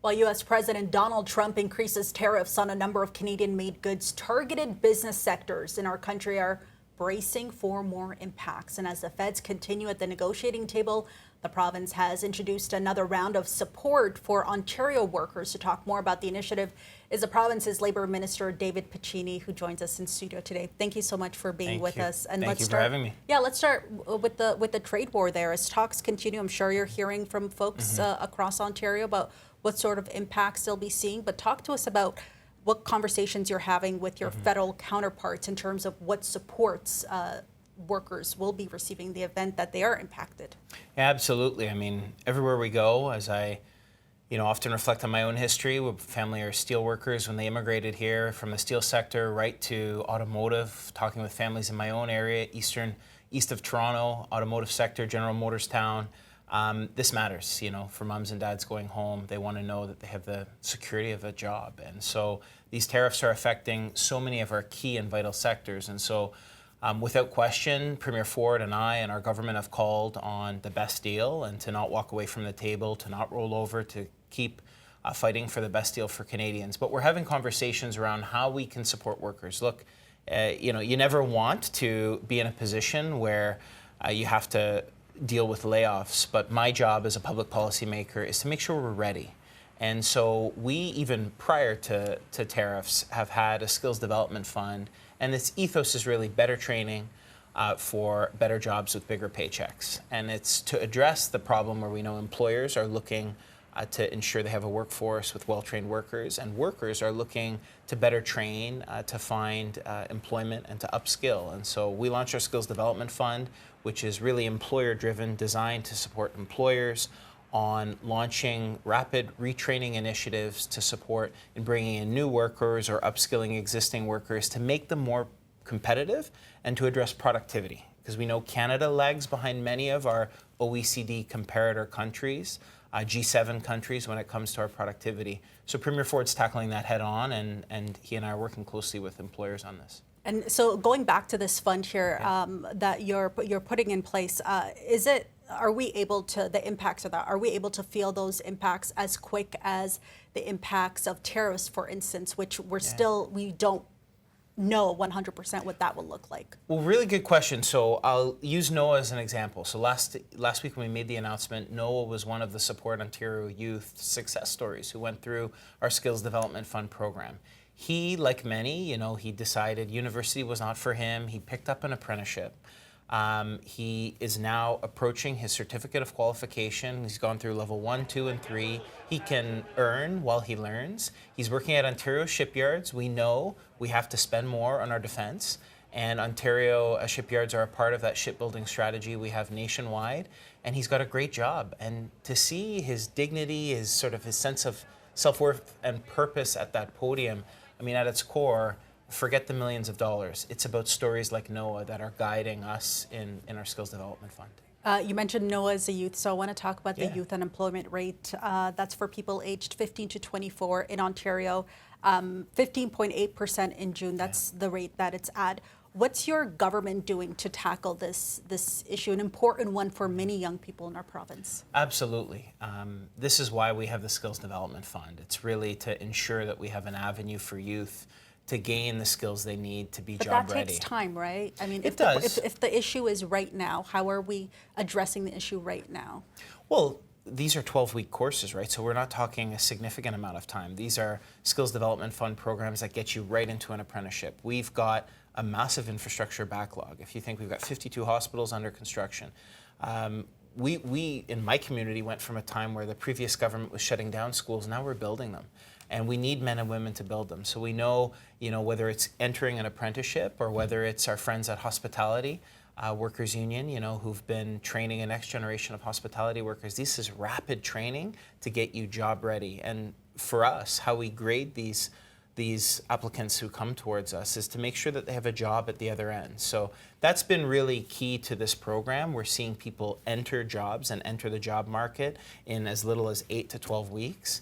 While U.S. President Donald Trump increases tariffs on a number of Canadian-made goods, targeted business sectors in our country are bracing for more impacts. And as the feds continue at the negotiating table, the province has introduced another round of support for Ontario workers. To talk more about the initiative is the province's Labour Minister David Piccini, who joins us in studio today. Thank you so much for being with us. And Thank you for having me. Yeah, let's start with the trade war there. As talks continue, I'm sure you're hearing from folks across Ontario about what sort of impacts they'll be seeing. But talk to us about what conversations you're having with your federal counterparts in terms of what supports workers will be receiving the event that they are impacted. Yeah, absolutely. I mean, everywhere we go, as I often reflect on my own history, with family are steel workers when they immigrated here from the steel sector right to automotive, talking with families in my own area, east of Toronto, automotive sector, General Motors town. This matters, for moms and dads going home. They want to know that they have the security of a job. And so these tariffs are affecting so many of our key and vital sectors. And so without question, Premier Ford and I and our government have called on the best deal and to not walk away from the table, to not roll over, to keep fighting for the best deal for Canadians. But we're having conversations around how we can support workers. Look, you never want to be in a position where you have to deal with layoffs, but my job as a public policy maker is to make sure we're ready. And so we, even prior to tariffs, have had a skills development fund, and its ethos is really better training for better jobs with bigger paychecks. And it's to address the problem where we know employers are looking to ensure they have a workforce with well-trained workers, and workers are looking to better train, to find employment and to upskill. And so we launched our Skills Development Fund, which is really employer-driven, designed to support employers on launching rapid retraining initiatives to support in bringing in new workers or upskilling existing workers to make them more competitive and to address productivity. Because we know Canada lags behind many of our OECD comparator countries, G7 countries, when it comes to our productivity. So Premier Ford's tackling that head on, and he and I are working closely with employers on this. And so going back to this fund here that you're putting in place, are we able to, the impacts of that, are we able to feel those impacts as quick as the impacts of tariffs, for instance, which we don't know 100% what that will look like? Well, really good question. So I'll use NOAA as an example. So last week when we made the announcement, NOAA was one of the Support Ontario youth success stories who went through our Skills Development Fund program. He, like many, he decided university was not for him. He picked up an apprenticeship. He is now approaching his certificate of qualification. He's gone through level 1, 2, and 3. He can earn while he learns. He's working at Ontario shipyards. We know we have to spend more on our defense, and Ontario shipyards are a part of that shipbuilding strategy we have nationwide, and he's got a great job. And to see his dignity, his sense of self-worth and purpose at that podium, I mean, at its core, forget the millions of dollars. It's about stories like NOAA that are guiding us in our Skills Development Fund. You mentioned NOAA as a youth, so I want to talk about the youth unemployment rate. That's for people aged 15 to 24 in Ontario, 15.8% in June. That's the rate that it's at. What's your government doing to tackle this issue, an important one for many young people in our province? Absolutely. This is why we have the Skills Development Fund. It's really to ensure that we have an avenue for youth to gain the skills they need to be job ready. But that takes time, right? I mean, if the issue is right now, how are we addressing the issue right now? Well, these are 12-week courses, right? So we're not talking a significant amount of time. These are Skills Development Fund programs that get you right into an apprenticeship. We've got a massive infrastructure backlog. If you think we've got 52 hospitals under construction. We in my community went from a time where the previous government was shutting down schools. Now we're building them. And we need men and women to build them. So we know, whether it's entering an apprenticeship or whether it's our friends at Hospitality Workers Union, who've been training a next generation of hospitality workers. This is rapid training to get you job ready. And for us, how we grade these applicants who come towards us is to make sure that they have a job at the other end. So that's been really key to this program. We're seeing people enter jobs and enter the job market in as little as 8 to 12 weeks.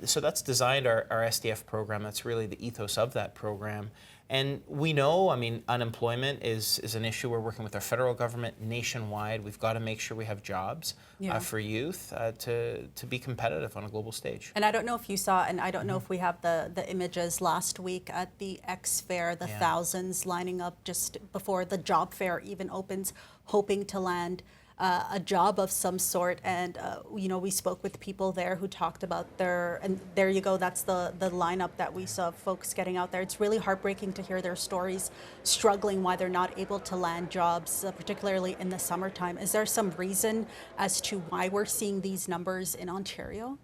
So that's designed our SDF program. That's really the ethos of that program. And we know, I mean, unemployment is an issue. We're working with our federal government nationwide. We've got to make sure we have jobs for youth to be competitive on a global stage. And I don't know if you saw, and I don't know if we have the images last week at the X Fair, the thousands lining up just before the job fair even opens, hoping to land a job of some sort. And you know, we spoke with people there who talked about and there you go, that's the lineup that we saw, folks getting out there. It's really heartbreaking to hear their stories, struggling why they're not able to land jobs, particularly in the summertime. Is there some reason as to why we're seeing these numbers in Ontario?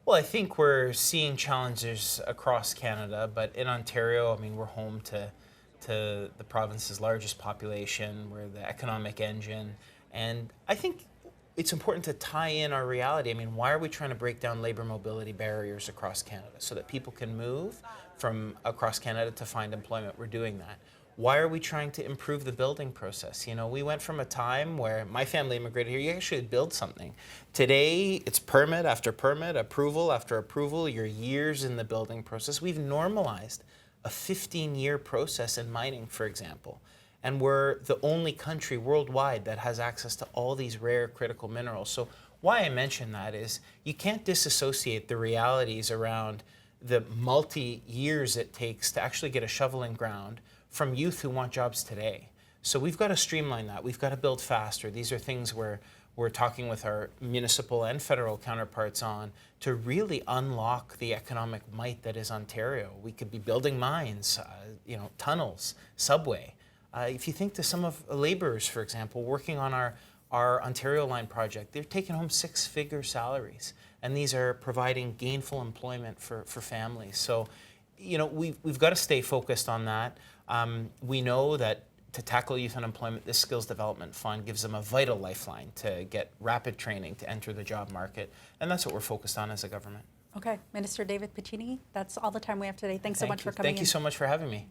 Well, I think we're seeing challenges across Canada, but in Ontario, I mean, we're home to the province's largest population. We're the economic engine. And I think it's important to tie in our reality. I mean, why are we trying to break down labor mobility barriers across Canada so that people can move from across Canada to find employment? We're doing that. Why are we trying to improve the building process? You know, we went from a time where my family immigrated here, you actually build something. Today, it's permit after permit, approval after approval, you're years in the building process. We've normalized a 15-year process in mining, for example. And we're the only country worldwide that has access to all these rare critical minerals. So why I mention that is you can't disassociate the realities around the multi-years it takes to actually get a shovel in ground from youth who want jobs today. So we've got to streamline that. We've got to build faster. These are things where we're talking with our municipal and federal counterparts on to really unlock the economic might that is Ontario. We could be building mines, you know, tunnels, subway. If you think to some of the laborers, for example, working on our Ontario Line project, they're taking home six-figure salaries, and these are providing gainful employment for families. So, you know, we've got to stay focused on that. We know that to tackle youth unemployment, this Skills Development Fund gives them a vital lifeline to get rapid training to enter the job market, and that's what we're focused on as a government. Okay, Minister David Piccini, that's all the time we have today. Thanks so much for coming in. Thank you so much for having me.